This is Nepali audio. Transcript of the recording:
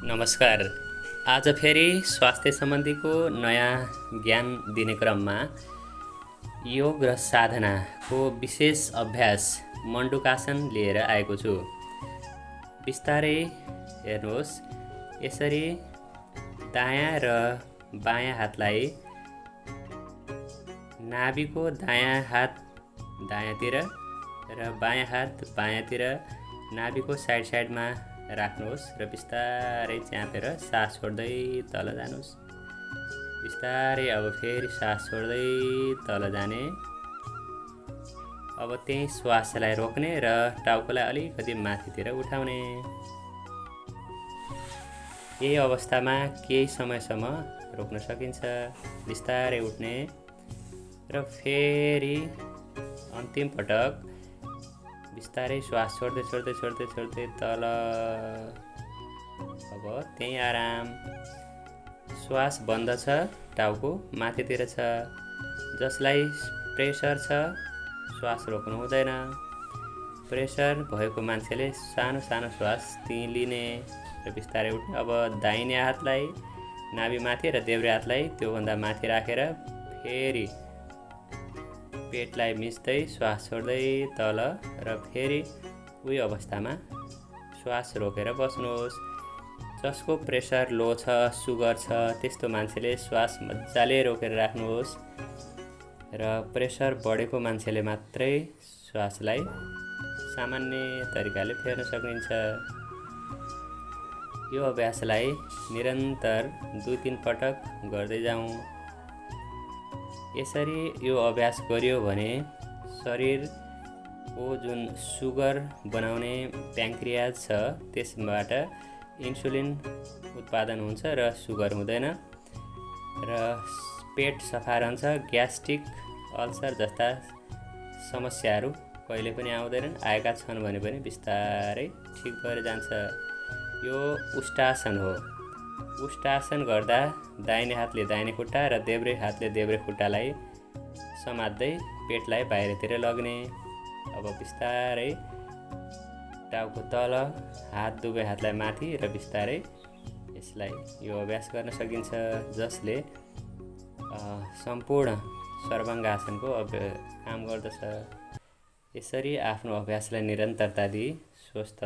नमस्कार। आज फेरि स्वास्थ्य सम्बन्धीको नयाँ ज्ञान दिने क्रममा योग र साधनाको विशेष अभ्यास मण्डुकासन लिएर आएको छु। बिस्तारै हेर्नुहोस्। यसरी दायाँ र बायाँ हातलाई नाभिको दायाँ हात दायाँतिर र बायाँ हात बायाँतिर नाभिको साइडमा राख्नुहोस् र बिस्तारै च्यापेर सास छोड्दै तल जानुहोस्। बिस्तारै अब फेरि सास छोड्दै तल जाने। अब त्यही श्वासलाई रोक्ने र टाउकोलाई अलिकति माथितिर उठाउने। यही अवस्थामा केही समयसम्म रोक्न सकिन्छ। बिस्तारै उठ्ने र फेरि अन्तिम पटक बिस्तारै श्वास छोड्दै तल। अब त्यही आराम। श्वास बन्द छ, टाउको माथितिर छ। जसलाई प्रेसर छ श्वास रोक्नु हुँदैन। प्रेसर भएको मान्छेले सानो सानो श्वास लिने र बिस्तारै उठ्ने। अब दाहिने हातलाई नाभि माथि र देब्रे हातलाई त्योभन्दा माथि राखेर फेरि पेटलाई मिच्दै श्वास छोड्दै तल र फेरि उही अवस्थामा श्वास रोकेर बस्नुहोस्। जसको प्रेसर लो छ, सुगर छ, त्यस्तो मान्छेले श्वास मजाले रोकेर राख्नुहोस् र प्रेसर बढेको मान्छेले मात्रै श्वासलाई सामान्य तरिकाले फेर्न सकिन्छ। यो अभ्यासलाई निरन्तर 2-3 पटक गर्दै जाउँ। यसरी यो अभ्यास गरियो भने शरीरको जुन सुगर बनाउने प्याङ्क्रियाज छ त्यसबाट इन्सुलिन उत्पादन हुन्छ र सुगर हुँदैन र पेट सफा रहन्छ। ग्यास्ट्रिक अल्सर जस्ता समस्याहरू कहिले पनि आउँदैनन्। आएका छन् भने पनि बिस्तारै ठिक भएर जान्छ। यो उष्टासन हो। उष्टासन गर्दा दाहिने हातले दाहिने खुट्टा र देब्रे हातले देब्रे खुट्टालाई समात्दै पेटलाई बाहिरतिर लग्ने। अब बिस्तारै टाउको तल, हात दुवै हातलाई माथि र बिस्तारै यो अभ्यास गर्न सकिन्छ। जसले सम्पूर्ण सर्वाङ्गासनको काम गर्दछ। यसरी आफ्नो अभ्यासलाई निरन्तरता दिई स्वस्थ